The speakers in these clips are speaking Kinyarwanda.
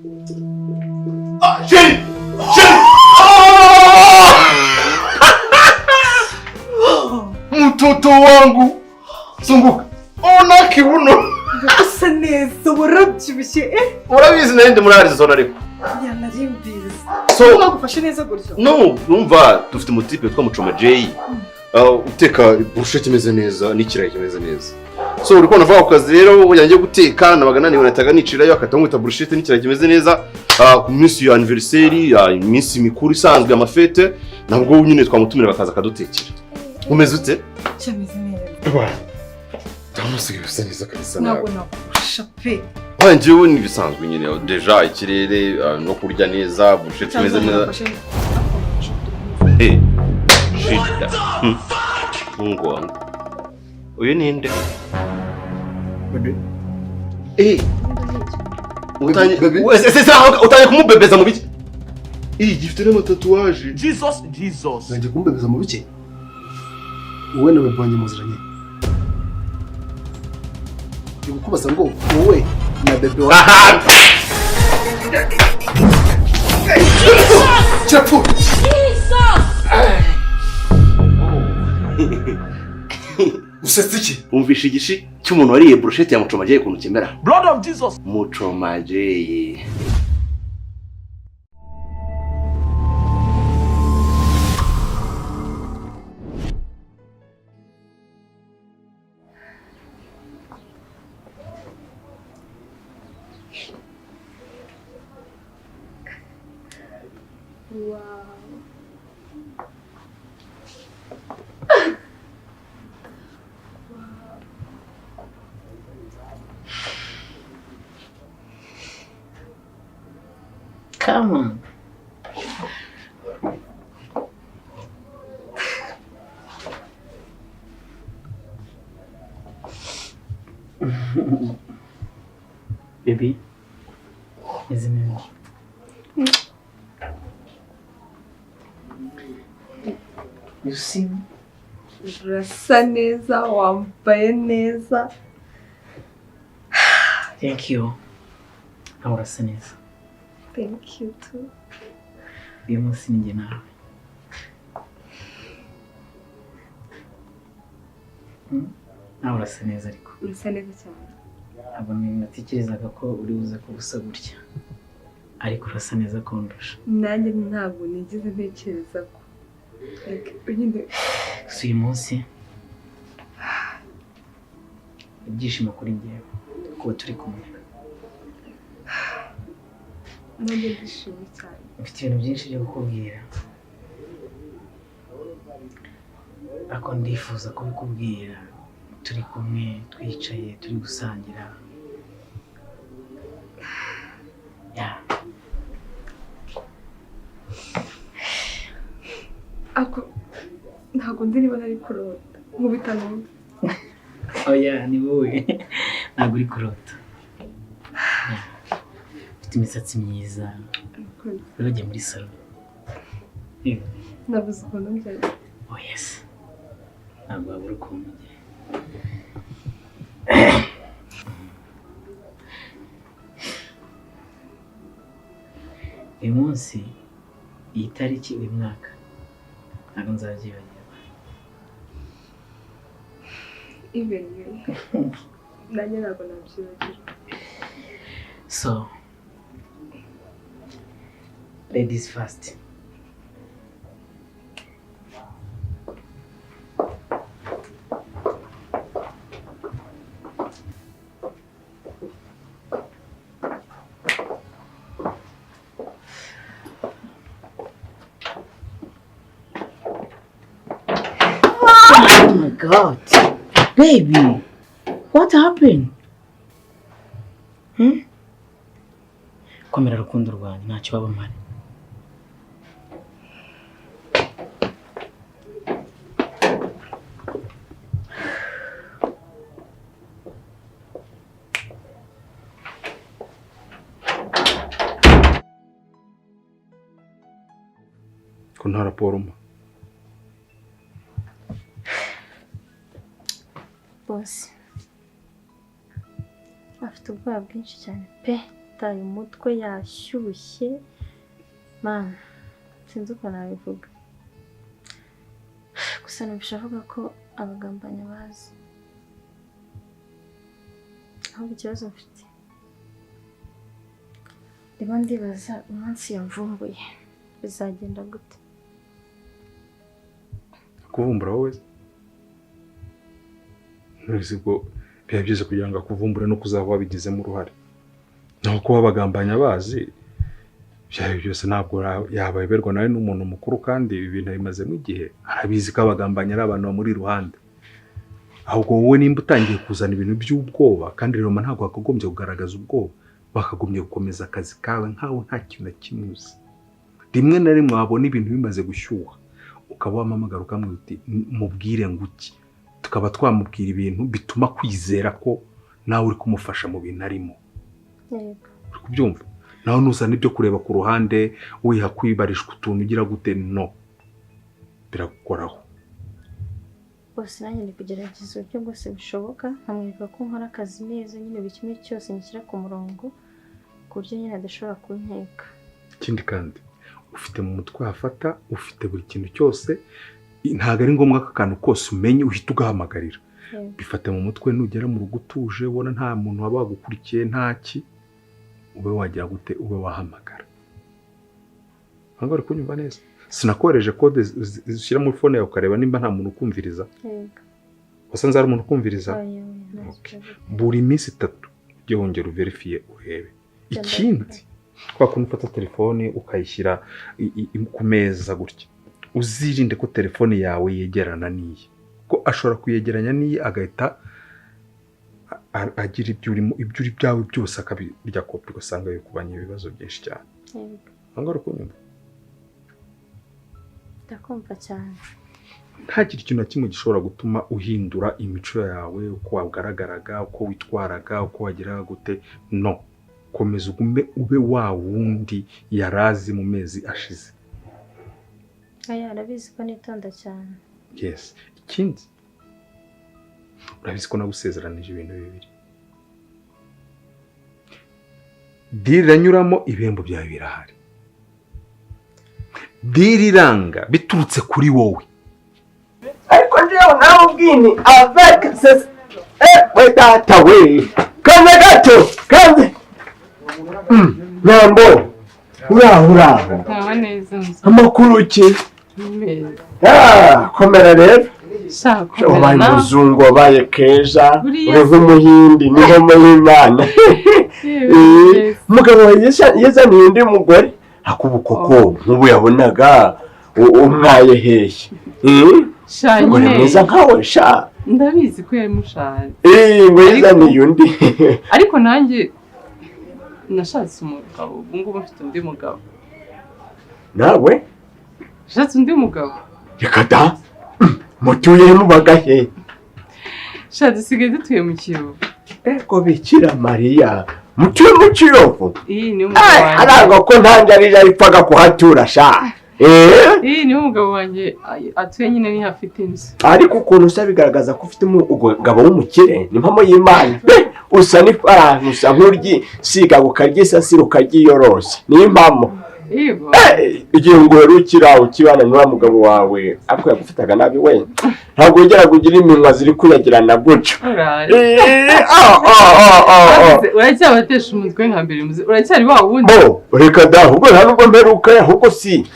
Chérie! Mtoto wangu! Zunguka! Ona kibuno! Asa neza warabyibushye Urabizi nende murarizo zona ariko. Yana rimbiza. So bagufashe neza gutyo. No, numva dufite umutipe twa Mucoma J. Uteka burusheti imeze neza n'ikirayi kimeze neza. So uriko navuga ku kazi rero yanjye guteka nabaga naniwe nataga nicirayo akatamwita burusheti n'ikirayi kimeze neza. Ku minsi ya anniversaire ya minsi mikuru isanzwe ya mafete nabwo nyine twamutumira bakaza kadutekera. Umeze ute? Cyameze neza. Wa. Tamusiga bisa neza kabisa ntabwo nakurusha pe. Njyewe ni bisanzwe nyine deja ikirere no kurya neza burusheti imeze neza. Shida. Mungu wangu. Uyu ninde? Bebe. Utanye kumubebeza mu biki? Gifite n'amatatuwaje. Jesus. Nanjye kumbebeza mu biki? Wowe nawe bwanye muziranye. Ndikubaza ngo wowe na bebe wa. Chapu. Usetse iki? Umvisha igishi cy'umuntu wariye burusheti ya Mucoma J kuntu kimera. Blood of Jesus. Mucoma J. Wow. Come on. Baby, isn't it? You see me? Urasa neza, wambaye neza. Thank you. Urasa neza. Thank you too. Uyu munsi ni njye nawe. Nawe urasa neza ariko. Urasa neza cyane. Ntabwo natekerezaga ko uri buze kubusa gutya. Ariko urasa neza kundusha. Nanjye ntabwo nigeze ntekereza ko. Si uyu munsi ibyishimo kuri njyewe kuba turi kumwe. Nanjye ndishimye cyane. Mfite ibintu byinshi byo kukubwira. Ariko ndifuza kubikubwira turi kumwe, twicaye, turi gusangira. Ya. Ako ntabwo ndi niba nari kurota. Nkubita numva. Oya, ni wowe. Ntabwo uri kurota. Ufite imisatsi myiza. Urajya muri salon. Nabuze ukuntu njyayo. Oh yes. Ntabwo wabura ukuntu njye. Uyu munsi, iyi tariki uyu mwaka, ntabwo nzabyibagirwa. Ibenge. Nanjye ntabwo nabyibagirwa. So, ladies first. Oh my God, baby, what happened? Komera rukundo rwanjye ntacyo baba mpari. Ko nta raporo mpa. Boss. Afite ubwoba bwinshi cyane pe. yataye umutwe yashyushye man sinzi uko nabivuga gusa nabishavuga ko abagambanya bazi aho ikibazo mfite ndimo ndibaza umunsi yamvumbuye bizagenda gute kuvumbura wowe ntuzi ko biba byiza kugira ngo akuvumbure no kuzaba wabigizemo uruhare naho kuba abagambanya bazi byayo byose ntabwo yababerwa nawe n'umuntu mukuru kandi ibi bintu bimazemo igihe arabizi ko abagambanya ari abantu bamuri iruhande ahubwo wowe nimba utangiye kuzana ibintu by'ubwoba kandi rero ntabwo wakagombye kugaragaza ubwoba bakagombye gukomeza akazi kawe nkaho nta kintu na kimwe uzi rimwe na rimwe wabona ibintu bimaze gushyuha ukaba wamamagara ukamubwira uti mubwire nguki tukaba twamubwira ibintu bituma kwizera ko nawe uri kumufasha mu bintu arimo uri kubyumva nawe nuzana ibyo kureba ku ruhande wiha kwibarishwa utuntu ugira gute no biragukoraho bose nanjye ndi kugerageza uburyo bwose bishoboka nkamwereka ko nkora akazi neza nyine buri kimwe cyose ngishyira ku murongo ku buryo nyine adashobora kunteka ikindi kandi ufite mu mutwe hafata ufite buri kintu cyose ntabwo ari ngombwa ko akantu kose umenye uhita ugahamagarira bifate mu mutwe nugera mu rugo utuje ubona nta muntu waba wagukurikiye ntaki ube wagira gute ube wahamagara ntabwo ari kunyumva neza sinakohereje kode zishyira muri phone yawe ukareba nimba nta muntu ukumviriza wasanze hari umuntu ukumviriza buri minsi 3 ujye wongera uverifiye urebe ikindi kwa kuntu ufata telefone ukayishyira ku meza gutya uzirinde ko telefone yawe yegerana n'iyi ko ashobora kuyegeranya n'iyi agahita agira ibyo uri byawe byose akabirya kopi ugasanga bikubanye ibibazo byinshi cyane ntabwo ari kunyumva ndakumva cyane ntagire ikintu na kimwe gishobora gutuma uhindura imico yawe uko wagaragaraga uko witwaraga uko wageraga gute no komeza ube wa wundi yarazi mu mezi ashize arabizi ko nitonda cyane yes ikindi urabizi ko nagusezeranije ibintu bibiri diranyuramo ibihembo byawe birahari diriranga biturutse kuri wowe ariko njyewe nawe ubwini avec c'est we data we kame gato kame Nambo uraho amakuru ki komera rero wabaye umuzungu wabaye keza uri nk'umuhindi niho y'Imana umugabo yazaniye undi mugore akubukoko nk'ubu yabonaga umwaye hehe Shanyine mwiza nkawe sha ndabizi ko yari mushaje ngo yazaniye undi ariko nanjye nashatse umugabo ubu ngubu mfite undi mugabo nawe nashatse undi mugabo reka da mutuye mu bagahe sha dusigaye dutuye mu Kiyovu ko Bikira Mariya mutuye mu Kiyovu iyi ni umugabo aranga ko ntangarije aripfaga kuhatura sha iyi ni umugabo wanjye atuye nyine ni hafite inzu ariko ukuntu usa bigaragaza ko ufite umugabo w'umukire ni mpamo y'Imana usa n'ifaranga usa nk'uryi siga gukaryisasira ukagiyorose ni impamo yego igihe ngo herukira ukibana n'ura mugabo wawe ariko yagufitaga nabi we ntabwo ugera kugira iminwa ziri kuyagirana gutyo uracyabatesha umutwe nka mbere uracyari wa wundi reka da ahubwo nta nubwo mperuka ahubwo si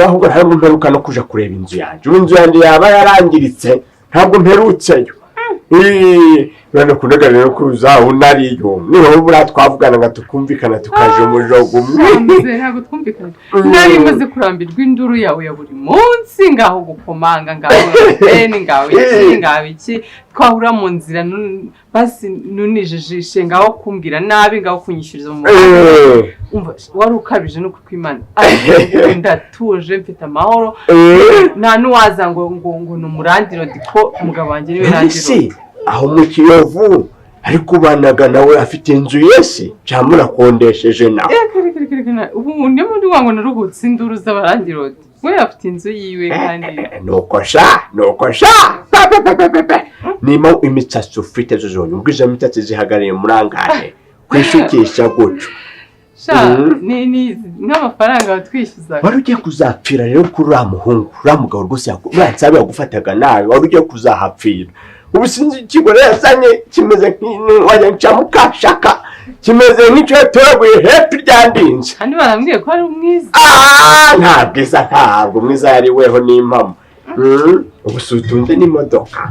ahubwo nta nubwo mperuka no kuja kureba inzu yanjye inzu yanjye yaba yarangiritse ntabwo mperutseyo urane kunega rero kuza unariyo niho bura twavugana nga tukumvikana tukaje umujogo umwe ntabwo twumvikana nari maze kurambirwa induru yawe ya buri munsi ngaho gukomanga ngaho ngaho iki twahura mu nzira basi nunijijishe ngaho kumbwira nabi ngaho kunyishiriza mu umva wari ukabije no kwimana ndatuje mfite amahoro nta nuwaza ngo numurandiro diko umugabo wanjye niwe randiro aho mu Kiyovu ariko ubanaga nawe afite inzu yese cyangwa urakondesheje nawe ubu niyo muri wango naruhutse induru z'abarangirodi we afite inzu yiwe kandi nuko sha nimo imitsatsi ufite zozonye ubwiza imitsatsi zihagariye murangane kwishukisha guco sha ni nk'amafaranga watwishyuzaga. wari ugiye kuzapfira rero kuri uriya muhungu uriya mugabo rwose uriya yagufataga nabi wari ugiye kuzahapfira ubu sinzi ikigo rero yazanye kimeze nk'inca mukashaka kimeze nk'icyo yatoraguye hepfo ryandinze kandi barambwiye ko ari umwiza. nta bwiza ntabwo umwiza yari weho n'impamo ubu si utunze n'imodoka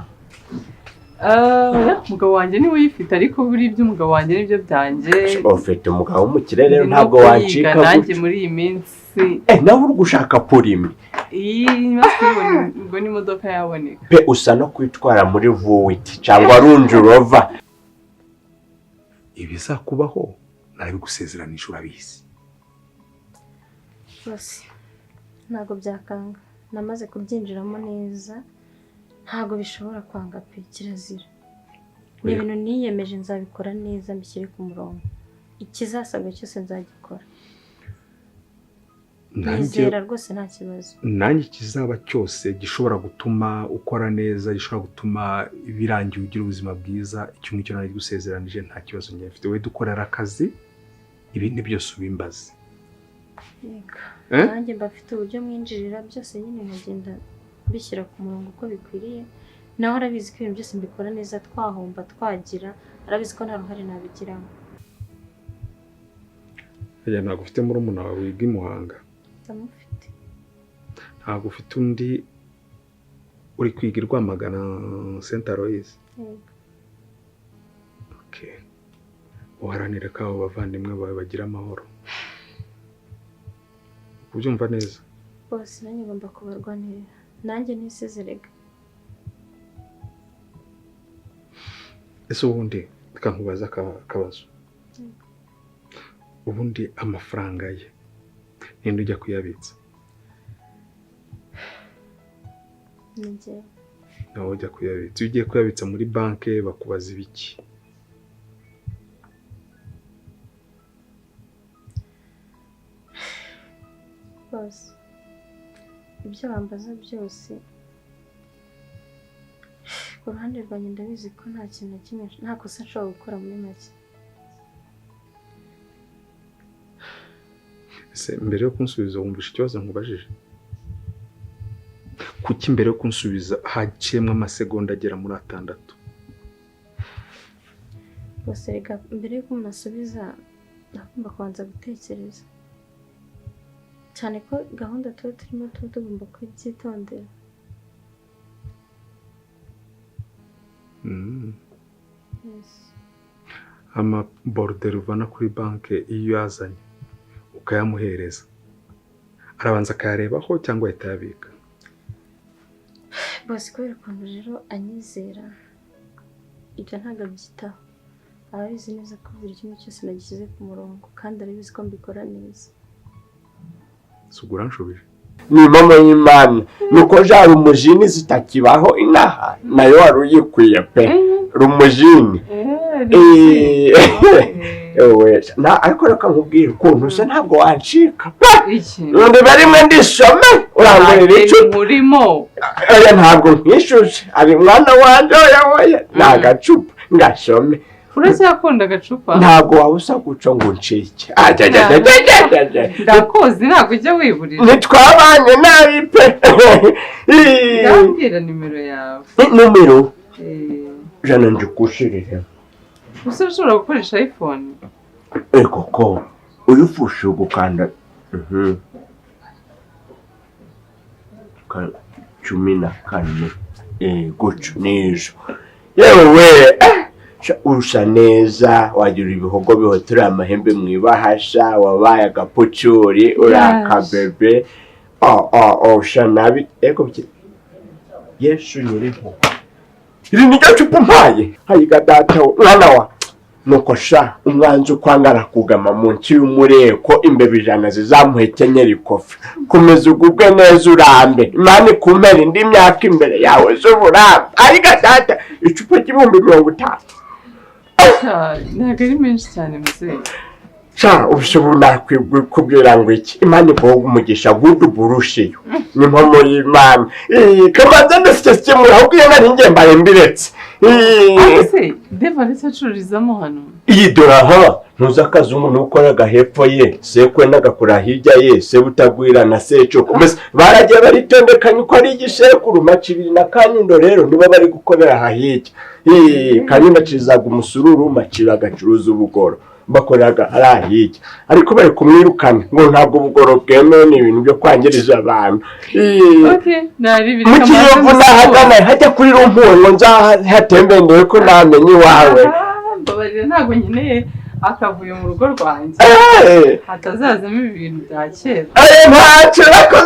umugabo wanjye niwe uyifite ariko buri iby'umugabo wanjye nibyo byanjye. ufite umugabo w'umukire rero ntabwo wacika nanjye muri iyi minsi nawe uri gushaka purimi ubwo n'imodoka yaboneka pe usa no kwitwara muri vuwiti cyangwa runji rova. ibizakubaho narabigusezeranisha urabizi bose ntabwo byakanga namaze kubyinjiramo neza ntabwo bishobora kwanga pe kirazira ni ibintu niyemeje nzabikora neza mbishyire ku murongo ikizasabwa cyose nzagikora nizera rwose nta kibazo nanjye kizaba cyose gishobora gutuma ukora neza gishobora gutuma birangiye ugira ubuzima bwiza icyo ngicyo nari gusezeranije nta kibazo njye mfite we dukorera akazi ibindi byose ubimbaze nanjye mba mfite uburyo mwinjirira byose nyine nkagenda bishyira ku murongo uko bikwiriye nawe arabizi ko ibintu byose mbikora neza twahomba twagira arabizi ko nta ruhare nabigiramo. ntabwo ufite murumuna wawe wiga i Muhanga? ndamufite. ntabwo ufite undi uri kwiga i Rwamagana Saint Aloys? uharanire ko abo bavandimwe bawe bagira amahoro ubyumva neza bose nanjye ngomba kubarwanirira nanjye nisezerega. ese ubundi reka nkubaza akabazo ubundi amafaranga ye ninde ujya kuyabitsa? nijye. nawe ujya kuyabitsa iyo ugiye kuyabitsa muri banki bakubaza ibiki? bose ibyo bambaza byose ku ruhande rwanjye ndabizi ko nta kintu na kimwe nta kosa nshobora gukora muri make. ese mbere yo kunsubiza wumvisha ikibazo nkubajije? kuki mbere yo kunsubiza haciyemo amasegonda agera muri 6? bose reka mbere yuko umuntu asubiza ndagomba kubanza gutekereza cyane ko gahunda tuba turimo tuba tugomba kubyitondera. amaboruderi uvana kuri banki iyo yazanye ukayamuhereza arabanza akayarebaho cyangwa ahita ayabika? bose kubera ukuntu rero anyizera ibyo ntabwo abyitaho arabizi neza ko buri kimwe cyose nagishyize ku murongo kandi arabizi ko mbikora neza. sugura nshubije ni mama y'Imana nuko ja rumujini zitakibaho inaha nayo wari uyikwiye pe rumujini na ariko reka nkubwire ukuntu se ntabwo wancika undi barimwe ndisome urangurira icyo murimo ntabwo nkishuje ari mwana wanje oya nta gacupa ngasome. uracyakunda agacupa? ntabwo wabusa guca ngo uncike. ndakoze ntabwo ujya wiburira. ntitwabanye nabi pe. ndabwira nimero yawe. nimero jana ndikushirire. gusa ushobora gukoresha iPhone? koko uyifushe gukanda 14 gutyo nijo yewe urusa neza wagira ibihogo bihotora amahembe mu ibahasha wabaye agapucuri urakabebe usha nabi yesu nyiriho iri ni ryo cupa mpaye hayiga data mwana wa nuko sha umwanzi ukwangara kugama munsi y'umureko imbeba 100 zizamuhekenyera ikofi komeza ugubwe neza urambe imana ikumera indi myaka imbere yawe z'uburambe hayiga data icupa ry'ibihumbi 50. ntabwo ari menshi cyane muzehe. ubushobozi nakwibwira ngo iki imana iguha umugisha gudu burushiyo ni mpamo y'Imana kabanza ndashyashye muri ahubwo iyo nari ngembaye mbiretse ese deva ndetse acururizamo hano iyi doraha ntuzi akazi umuntu ukoraga hepfo ye sekwe n'agakora hirya ye se butagwira na secoko mbese baragiye baritondekanye uko ari igisekuru macibiri na Kanyundo rero nibo bari gukorera aha hirya Kanyundo acizaga umusururu macira agacuruza ubugoro bakoraga arahirya ariko bari kumwirukana ngo ntabwo ubugoro bwemewe ni ibintu byo kwangiriza abantu mu Kiyovu nahagana hajya kuri rumpuwe ngo nzahatembendewe ko namenye iwawe mbabarira ntabwo nkeneye akavuye mu rugo rwanjye hatazazamo ibintu bya kera ntacyo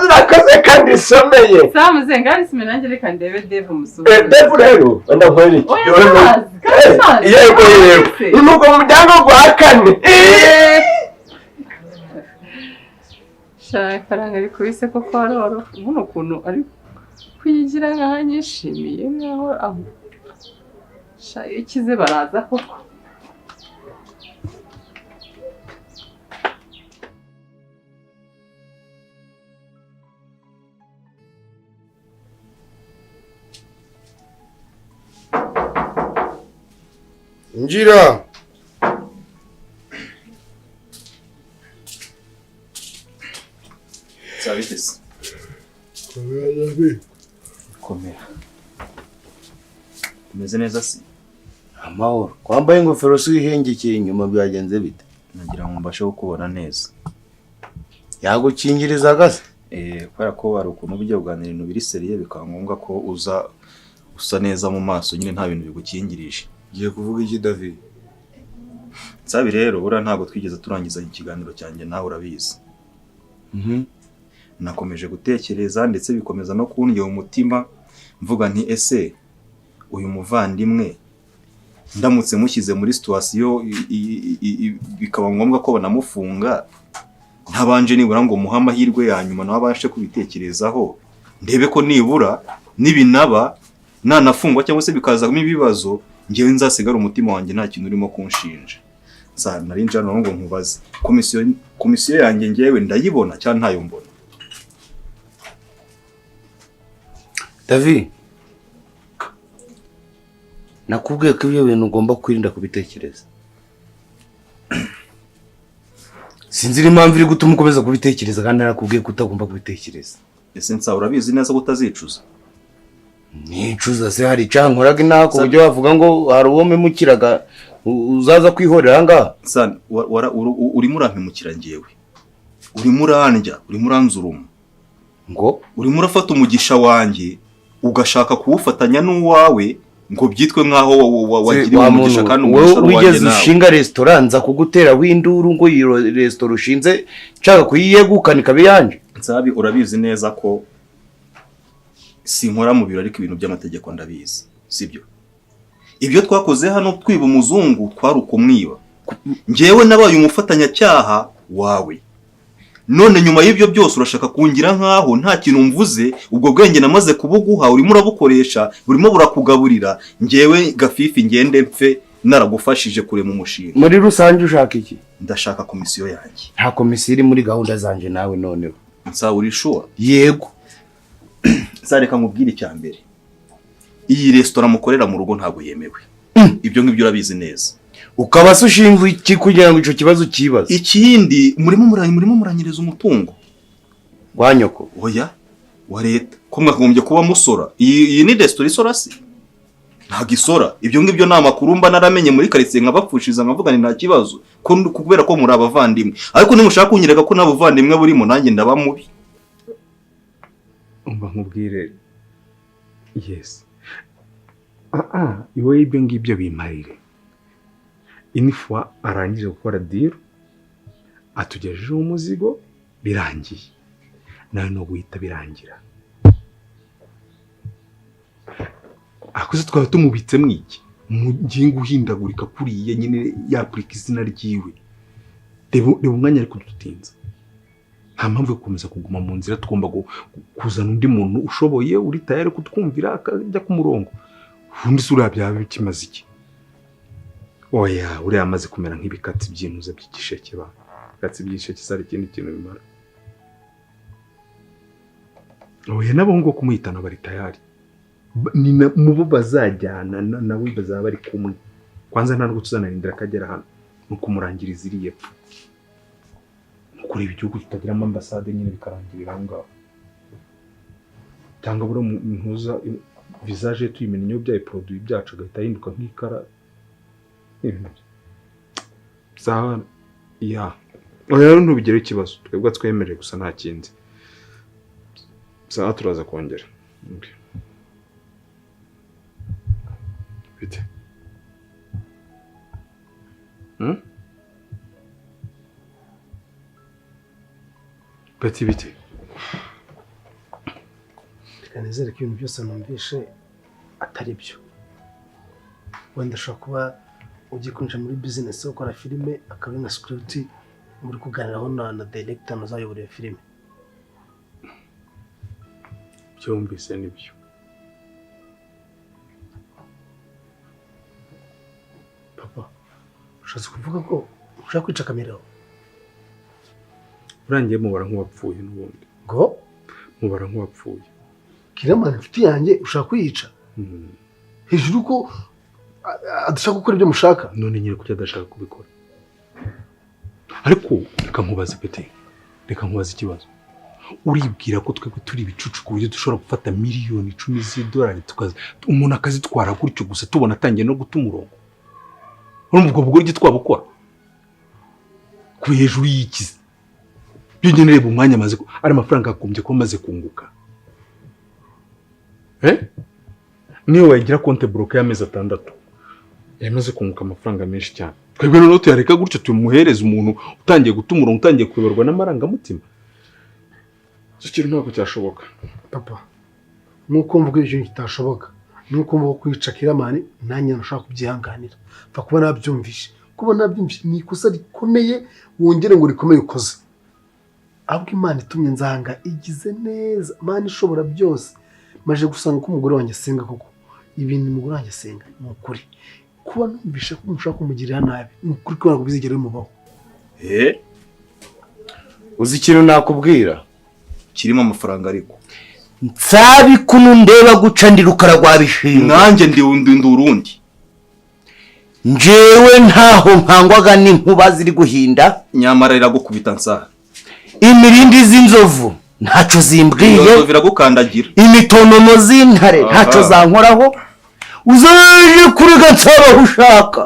urakoze kandi isomeye samuze ngari sime nanjye reka ndebe Dave umusore Dave rero wenda nkwere yego inugo mu muryango gwa kane shaka faranga ari kubise koko aroro ubuno ukuntu ari kwigira nkaho anyishimiye nkaho aho ikize baraza koko Injira. Sabitse. Komera. Umeze neza si? Amahoro. Kwambaye ingofero si ihengekeye inyuma byagenze bite? Nagira ngo mbashe kukubona neza. Yagukingiriza gase? Kubera ko ari ukuntu bijya kuganira ibintu biri seriye bikaba ngombwa ko usa neza mu maso nyine nta bintu bigukingirije. Giye kuvuga iki David? Sabi rero bura ntabwo twigeze turangiza ikiganiro cyanjye nawe urabizi. Nakomeje gutekereza ndetse bikomeza no kundya umutima mvuga nti ese uyu muvandimwe ndamutse mushyize muri situation bikaba ngombwa ko banamufunga ntabanje nibura ngo muha amahirwe ya nyuma nawe abashe kubitekerezaho ndebe ko nibura nibinaba nanafungwa cyangwa se bikazamo ibibazo ngewe nzasigara umutima wanjye nta kintu urimo kunshinja. Nari njana ngo nkubaze komisiyo yanjye ngewe ndayibona cyangwa ntayo mbona? David, nakubwiye ko ibyo bintu ugomba kwirinda kubitekereza. Sinzira impamvu iri gutuma ukomeza kubitekereza kandi narakubwiye ko utagomba kubitekereza. Ese nsa urabizi neza ko utazicuza? Nicuza se hari cyankoraga inaka ku buryo bavuga ngo hari uwo memukiraga uzaza kwihorera ngaha. Urimo urampemukira ngewe. Urimo urandya, urimo uranzuruma. Ngo urimo urafata umugisha wanjye ugashaka kuwufatanya n'uwawe ngo byitwe nkaho wagiriye umugisha kandi umugisha wanjye nawe. Wigeze ushinga restaurant nza kugutera w'induru ngo iyo restaurant ushinze nshaka kuyiyegukana ikabe yanje. Nsabi urabizi neza ko sinkora mu biro ariko ibintu by'amategeko ndabizi sibyo? Ibyo twakoze hano twiba umuzungu twarukumwiba ngewe nabaye umufatanya cyaha wawe none nyuma y'ibyo byose urashaka kungira nkaho nta kintu mvuze ubwo bwenge namaze kubuguha urimo urabukoresha burimo burakugaburira ngewe gafifi ngende mpfe naragufashije kure mu mushinga. Muri rusange ushaka iki? Ndashaka komisiyo yanjye. Nta komisiyo iri muri gahunda zanje nawe noneho. Nsa uri sure? Yego. Sareka nkubwire cyambere. Iyi restaurant mukorera mu rugo ntago yemewe. Ibyo ngibyo urabizi neza. Ukaba se ushinzwe iki kugira ngo ico kibazo kibazo? Ikindi murimo muranyereza umutungo. Wa nyoko. Oya. Wa leta. Ko mwagombye kuba musora. Iyi ni restaurant isora se? Nta gisora. Ibyo ngibyo nta makuru mba naramenye muri quartier nkabapfushiza nkavuga ni nta kibazo. Kubera ko muri abavandimwe. Ariko nimushaka kunyereka ko nabavandimwe burimo nanjye ndaba mubi. Umva nkubwire. Yes. Iwe ibyo ngibyo bimarire. Inifwa arangije gukora deal atugejeje umuzigo birangiye nawe no guhita birangira. Akoze twaba tumubitse mwiki mugingo uhindagurika kuriye nyine yapurika izina ryiwe. Reba umwanya ari kudutinza. Nta mpamvu yo gukomeza kuguma mu nzira tugomba kuzana undi muntu ushoboye uri tayari kutwumvira akajya ku murongo. Undi sura byawe bikimaze iki? Oya, uri amaze kumera nk'ibikatsi by'intuza by'igisheke ba. Ibikatsi by'igisheke sari ikindi kintu bimara. Oya nabo ngo kumuhitana bari tayari. Ni mubo bazajyana nawe bazaba bari kumwe. Kwanza ntabwo tuzanarindira akagera hano. ni ukumurangiriza iriya pfu, ni ukureba igihugu kitagiramo ambasade nyine bikarangirira aho ngaho, cyangwa buri mpuza visage tuyimena iyo byaye produit byacu agahita ahinduka nk'ikara ibintu sawa ya rero ntubigire ikibazo, twebwe twemerewe gusa nta kindi. Sawa turaza kongera. Bite? Bati bite? Nizere ko ibintu byose numvishe atari byo. Wenda ashobora kuba ugiye kwinjira muri business yo gukora filime, akaba na script muri kuganiraho na director uzayobora iyo filime. Byumvise nibyo. Papa, ushatse kuvuga ko ushaka kwica kamera? Urangiye mubara nk'uwapfuye n'ubundi. Ngo? Mubara nk'uwapfuye. Kiramana inshuti yanjye ushaka kuyica? Hejuru ko adashaka gukora ibyo mushaka. None nyine kuki adashaka kubikora? Ariko reka nkubaze Pete, reka nkubaze ikibazo. Uribwira ko twebwe turi ibicucu ku buryo dushobora gufata miliyoni 10 z'idolari tukaza umuntu akazitwara gutyo gusa tubona atangiye no guta umurongo? Urumva ubwo bwo twabukora ku hejuru y'ikizi byo nyine reba umwanya maze ari amafaranga akombye ko maze kunguka. Niyo wagira konte broke y'amezi 6 yamaze kunguka amafaranga menshi cyane. Twebwe noneho tuyareka gutyo tumuhereza umuntu utangiye guta umurongo, utangiye kuyoborwa n'amarangamutima. Cyo ntabwo cyashoboka. Papa, nuko mvuga ibyo kitashoboka, nuko mvuga kwica Kiramani nanjye nashaka kubyihanganira. Fa kuba nabyumvishe, kuba nabyumvishe ni ikosa rikomeye, wongere ngo rikomeye ukoze. Ahubwo Imana itumye nzanga igize neza, Imana ishobora byose. Maje gusanga ko umugore wanjye asenga koko. Ibintu umugore wanjye asenga ni ukuri. Kuba numvishe ko mushaka kumugirira nabi, ni ukuri ko ntabwo bizigera bimubaho. Uzi ikintu nakubwira? Kirimo amafaranga ariko nsabi kuno ndeba guca ndi rukara rwa bishinga. Nanjye ndi urundi. Njewe ntaho nkangwaga n'inkuba ziri guhinda. Nyamara iragukubita nsa. Imirindi z'inzovu ntaco zimbwiye. Inzovu iragukandagira. Imitonomo z'intare ntaco zankoraho. Uzaje kurega nsaba ushaka.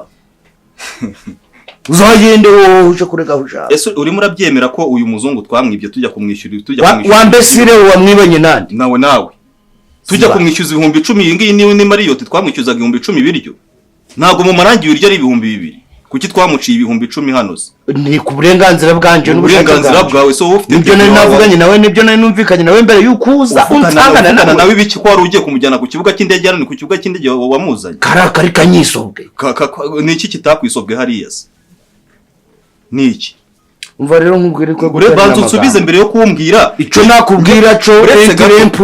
Uzagende woje kurega ushaka. Ese urimo urabyemera ko uyu muzungu twamwibye tujya kumwishyura Wambesire wamwibanye nande? Nawe. Tujya kumwishyuza 10,000 iyi ngiyi ni Mariyoti twamwishyuzaga 10,000 biryo. Ntago mu marangi uryo ari 2,000. Kuki twamuciye 10,000 hano se? Ni ku burenganzira bwanje n'uburenganzira bwawe, so ufite ibyo nari navuganye nawe, nibyo nari numvikanye nawe mbere yukuza unsangana nawe ibiki ko wari ugiye kumujyana ku kibuga cy'indege hano, ni ku kibuga cy'indege wamuzanye. Karakari kanyisobwe. Ni iki kitakwisobwe hariya se? Ni iki? Umva rero nkubwire ko banza unsubize mbere yo kumbwira icyo nakubwira cyo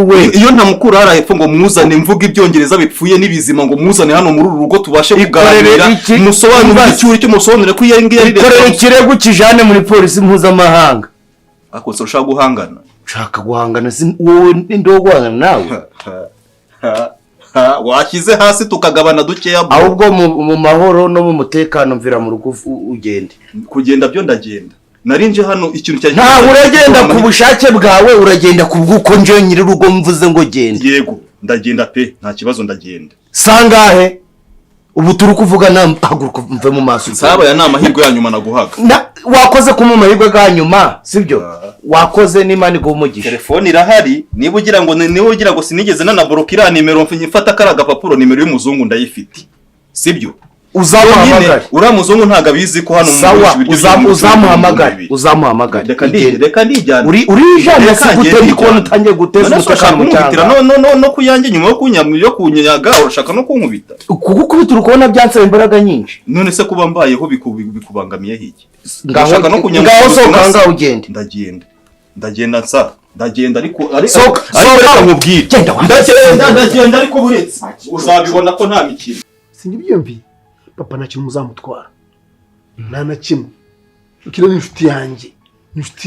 we. Iyo ntamukura hara hepfo ngo muzane mvuga ibyongereza bipfuye n'ibizima ngo muzane hano muri uru rugo tubashe kuganira musobanura icyuri cyo musonere ko iyo ngiye ari korera ikirego kijane muri polisi mpuzamahanga. Ako so ushaka guhangana? Ushaka guhangana wowe ndogwana nawe. Wakize hasi tukagabana dukeya bwo. Ahubwo mu mahoro no mu mutekano mvira mu rugo ugende. Kugenda byo ndagenda. Narinje hano ikintu cyane. Nta uragenda ku bushake bwawe, uragenda kubwuko nje nyiri rugo mvuze ngo genda. Yego, ndagenda pe, nta kibazo ndagenda. Sangahe? Ubu turi kuvuga haguruka mve mu maso. Saba ya namahirwe ya nyuma naguhaga. Wakoze ku mu mahirwe ga nyuma, sibyo? Wakoze n'Imana igumugisha. Telefone irahari, niba ugira ngo sinigeze nanablockira nimero mfata karaga papuro nimero y'umuzungu ndayifite. Sibyo? Uzamuhamagara. Ura muzungu ntaga bizi ko hano mu biryo uzamuhamagara. Reka ndijyana. Uri jana se gute ndikona utangiye guteza umutekano mu cyangwa. No kuyange nyuma yo kunyaga urashaka no kunkubita. Kugukubita urukona byansaba imbaraga nyinshi. None se kuba mbayeho bikubangamiye hiki? Ngashaka no kunyanga. Ngaho sokanga ugende. Ndagenda nsa. Ndagenda ariko nkubwire. Ndagenda ariko buretse. Uzabibona ko nta mikino. Singibyumvi. Papa nta kintu muzamutwara. Nta na kimwe. Ukira n'inshuti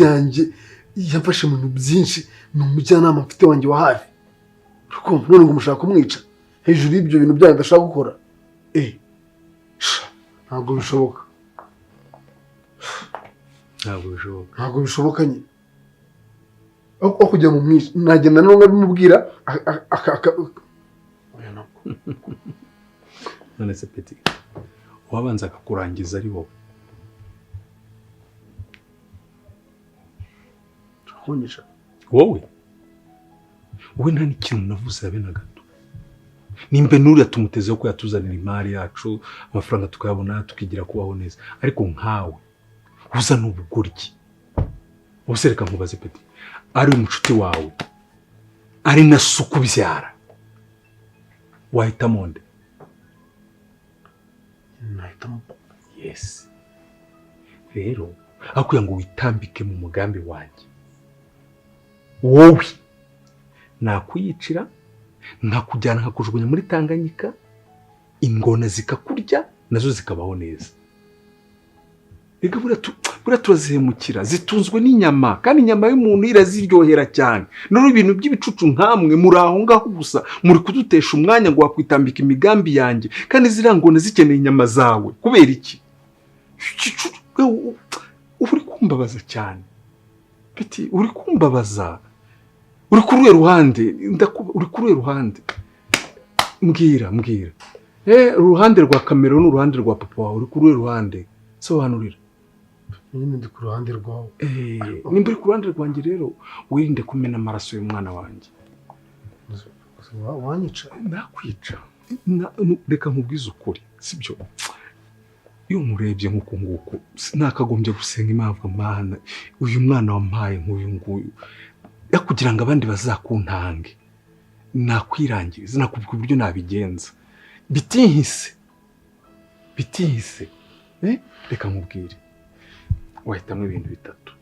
yanjye yafashe mu bintu byinshi, ni umujyanama mfite wanjye wa hafi. Rukumva none ngo mushaka kumwica hejuru y'ibyo bintu byanyu ndashaka gukora. Ntabwo bishoboka. ntabwo bishoboka. Ntabwo bishoboka nyine. Aho kujya mu mwisha nagenda no ngabimubwira none se peti wabanza akakurangiza ari wowe. Honyesha. Wowe nta n'ikintu navuze habe na gato. Nimbe nuri atumutezeho ko yatuzanira imari yacu amafaranga tukayabona tukigira kubaho neza, ariko nkawe uza n'ubugoryi. Ubuse reka nkubaze peti, ari umucuti wawe ari na suku byara wahitamo nde? Nahitamo yes. Rero akuya ngo witambike mu mugambi wanjye, wowe nakwiyicira nkakujyana nkakujugunya muri Tanganyika, ingona zikakurya nazo zikabaho neza. Reka buriya turazihemukira, zitunzwe n'inyama kandi inyama y'umuntu iraziryohera cyane. None ibintu by'ibicucu nkamwe muri aho ngaho gusa muri kudutesha umwanya ngo wakwitambika imigambi yanjye kandi zirangona zikeneye inyama zawe. Kubera iki? Uri kumbabaza cyane peti, uri kumbabaza. Uri kuri uruhe ruhande? Uri kuri uruhe ruhande? Mbwira. Uruhande rwa kamera n'uruhande rwa papa wawe, uri kuri uruhe ruhande? Sobanurira. Nyine ndi ku ruhande rwawe. Nimba uri ku ruhande rwanjye rero wirinde kumena amaraso y'umwana wanjye. Wanyica? Nakwica. Reka nkubwize ukuri, sibyo? Iyo murebye nk'uko nguko nakagombye gusenga impamvu Mana uyu mwana wampaye nk'uyu nguyu yakugira ngo abandi bazakuntange, nakwirangiriza nakubwira uburyo nabigenza bitihise. Reka nkubwire, wahitamo ibintu bitatu.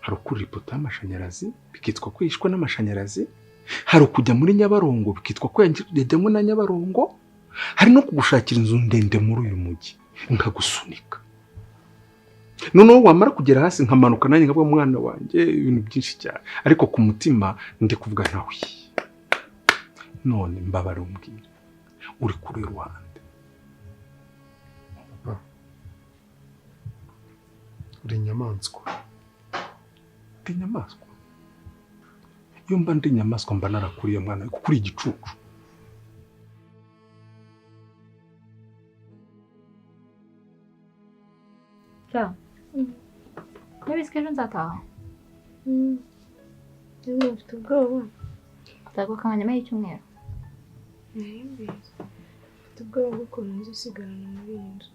Hari ukuri ipoto y'amashanyarazi bikitwa ko yishwe n'amashanyarazi, hari ukujya muri Nyabarongo bikitwa ko yajyanywe na Nyabarongo, hari no kugushakira inzu ndende muri uyu mujyi nkagusunika. Noneho wamara kugera hasi nkamanuka nanjye nkabwa mwana wanjye ibintu byinshi cyane, ariko ku mutima ndi kuvuga nawe. None mbabara umbwira uri kuri ruhande. Uri inyamaswa. Ndi inyamaswa? Iyo mba ndi inyamaswa mba narakuriye mwana kuko uri igicucu. Ciao. Nabizi ko ejo nzataha. Niba ufite ubwoba Nzaguka nyuma y'icyumweru. mfite ubwoba bw'ukuntu nzisigarana muri iyi nzu.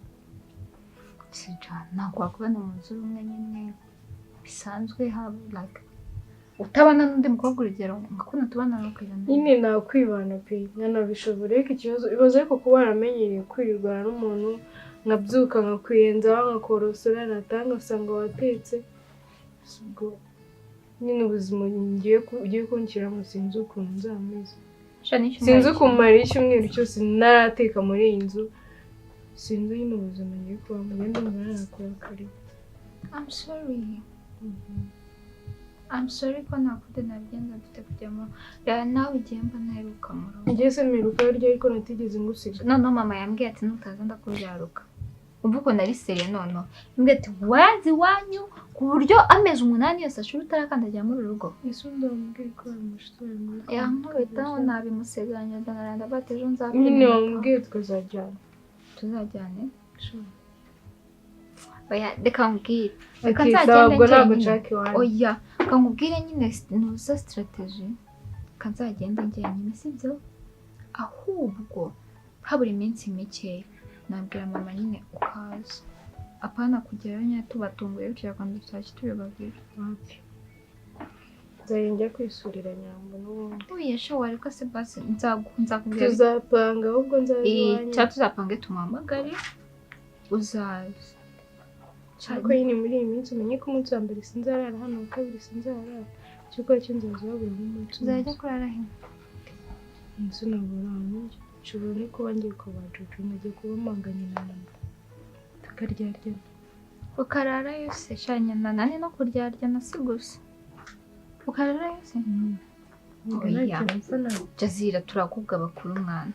Sija ntabwo wakubana mu nzu rumwe nyine bisanzwe haba like utabana n'undi mukobwa urugero ngakunda tubana n'ukajyana. Nyine nakwibana pe nkanabishobora, ariko ikibazo ibaze ariko kuba waramenyereye kwirirwana n'umuntu nkabyuka nkakwiyenza nkakorosora natanga usanga watetse. Ubwo nyine ubuzima ugiye kunshyiramo sinzi ukuntu nzameze. Sinzi ukumara icyumweru cyose narateka muri iyi nzu. Sinzi nyine ubuzima ngiye kubamo, wenda mbona nakora kare. I'm sorry ko nakude nabigenda mfite kujyamo. Ya nawe igihe mba naheruka mu rugo. Ngiye se mperuka ryo ariko natigeze ngusiga. Noneho mama yambwiye ati nutaza ndakubyaruka. Umva uko nari seriye noneho. Yambwiye ati wazi wanyu ku buryo amezi 8 yose ashuri utarakandagira muri rugo. Ese ndamubwiye ko amushitwe muri. Ya nkubitaho nabimuseganya ndanaranda batejo nzakora. Nyine wambwiye tukazajyana. Tuzajyane. Oya reka nkubwire. Reka nzagenda njyewe. Oya reka nkubwire nyine nuza strategy. Reka nzagenda njyewe sibyo? Ahubwo habura iminsi mike nabwira mama nyine ukaza. Apana kugerayo nyine tubatunguye biciye kandi tutashye tubibabwira. Nzajya kwisurira Nyambo n'ubundi. Uyesha wari ko se basi nzakubwira. Tuzapanga ahubwo nzabibanye. Cya tuzapange tumamagare uzaza. Ariko nyine muri iyi minsi umenye ko umunsi wa mbere sinzarara hano, wa kabiri sinzarara. Cyuko cyo nzaza buri munsi. Tuzajya kurara he? Inzu naburamo. Nshobora no kuba ngiye kubajuju ngiye kubamanganya na mama. Tukaryarya. Ukarara yose shanya nani no kuryarya na si gusa. Ukarara yose. Oya. Jazira turakubwa bakuru mwana.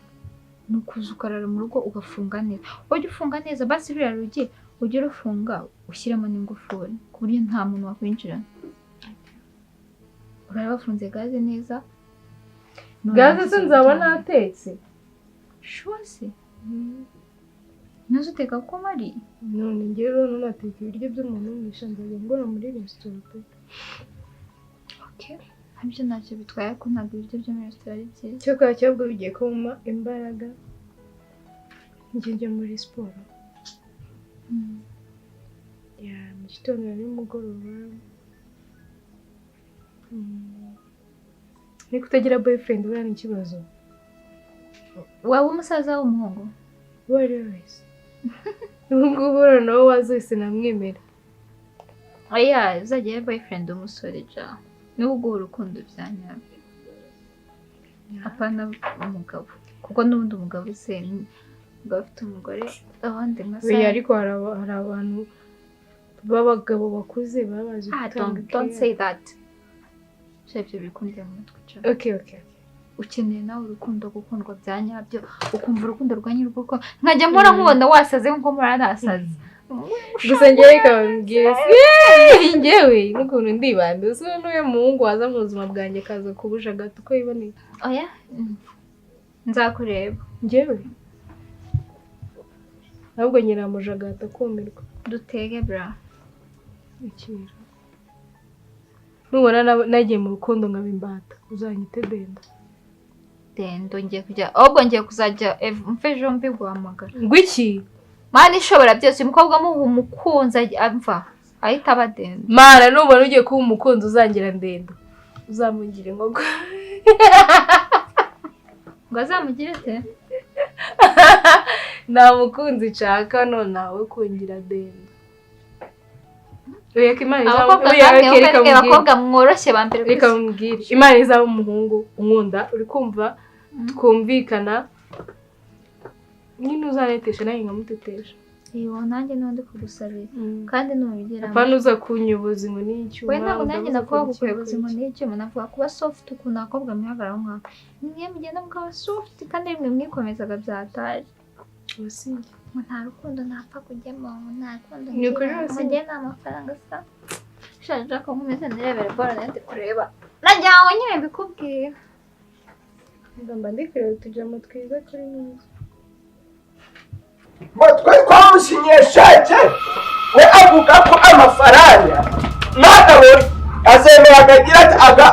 Nukuza ukarara mu rugo ugafunga neza. Ujye ufunga neza basi ruriya rugi ujye urufunga ushyiramo n'ingufuri ku buryo nta muntu wakwinjirana uraba wafunze gaze neza gaze se nzaba natetse shose nazo uteka ko mari none ngewe rero nateka ibiryo by'umuntu mwisha nzajya ngora muri resitora pe okay habyo ntacyo bitwaye ko ntabwo ibiryo byo muri resitora ari byiza cyo kwa cyabwo bigiye kumpa imbaraga njye muri siporo ya mu gitondo n'umugoroba ni kutagira boyfriend uriya ni ikibazo waba umusaza w'umuhungu uwo ari we wese ubu ngubu rero nawe waza wese namwemera oya uzajya boyfriend umusore ja niwe uguha urukundo bya nyabyo apana umugabo kuko n'ubundi umugabo se umugabo afite umugore abandi nka se ariko hari abantu b'abagabo bakuze baba bazi gutanga don't say that shebye bikundira mu mutwe cyane okay ukeneye nawe urukundo gukundwa bya nyabyo ukumva urukundo rwa nyir'urugo nkajya mpora nkubona wasaze nko muri nasaze gusa ngewe ikabambwira ngewe n'ukuntu ndibambe usa n'uyu muhungu waza mu buzima bwanjye akaza kubuja gato uko yiboneye oya nzakureba ngewe ahubwo nyiramuja gato akumirwa dutege bra ikira nubona nagiye mu rukundo nkaba imbata uzanyite dendo ngiye kujya ahubwo ngiye kuzajya mfejo mbi guhamagara ngwiki mana ishobora byose umukobwa muha umukunzi amva ahita aba dendo mana nubona ugiye kuba umukunzi uzangira ndendo uzamugire inkogo ngo azamugire te nta mukunzi nshaka none nawe kungira dendo abakobwa mworoshye ba mbere reka mubwire imana izaba umuhungu unkunda uri kumva twumvikana nyine uzanetesha nanjye nkamutetesha iyo nanjye n'undi kugusabira kandi nubigera apana uza kunyubuza ngo ni icyuma we ntabwo nanjye navuga kukuyoboza ngo ni icyuma navuga kuba soft ukuntu abakobwa mwihagararaho nkawe niyo mugenda mukaba soft kandi rimwe mwikomezaga byatari ubusinge ngo nta rukundo napfa kujyamo nta rukundo ni ukuri ngiye nta mafaranga asa shaje ko nkomeze ndirebere bora nende kureba najyawe nyine mbikubwira ngamba ndikureba utujamo twiza kuri mwiza twe twamusinyiye shake we avuga ko amafaranga n'akarori azemera akagira ati aga